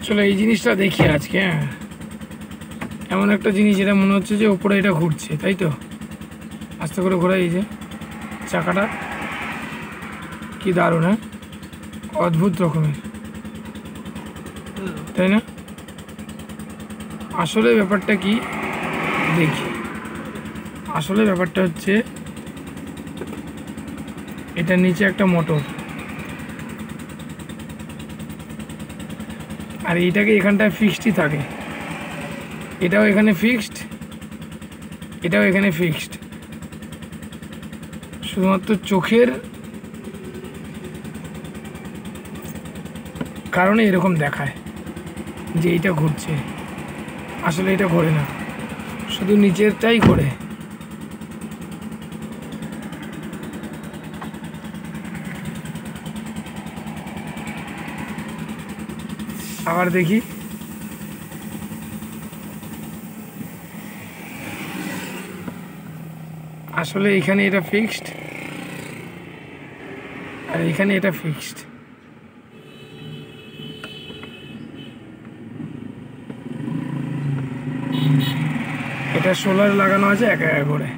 চলো এই জিনিসটা দেখি আজকে। হ্যাঁ, এমন একটা জিনিস যেটা মনে হচ্ছে যে ওপরে এটা ঘুরছে, তাই তো? আস্তে করে ঘোরা, এই যে চাকাটা কি দারুণ! হ্যাঁ, অদ্ভুত রকমের, তাই না? আসলে ব্যাপারটা কি দেখি। আসলে ব্যাপারটা হচ্ছে এটার নিচে একটা মোটর, আর এইটাকে এখানটায় ফিক্সডই থাকে। এটাও এখানে ফিক্সড, এটাও এখানে ফিক্সড। শুধুমাত্র চোখের কারণে এরকম দেখায় যে এইটা ঘুরছে, আসলে এটা ঘোরে না, শুধু নিচেরটাই ঘোরে। আবার দেখি, আসলে এখানে এটা ফিক্সড আর এখানে এটা ফিক্সড। এটা সোলার লাগানো আছে, একা একা করে।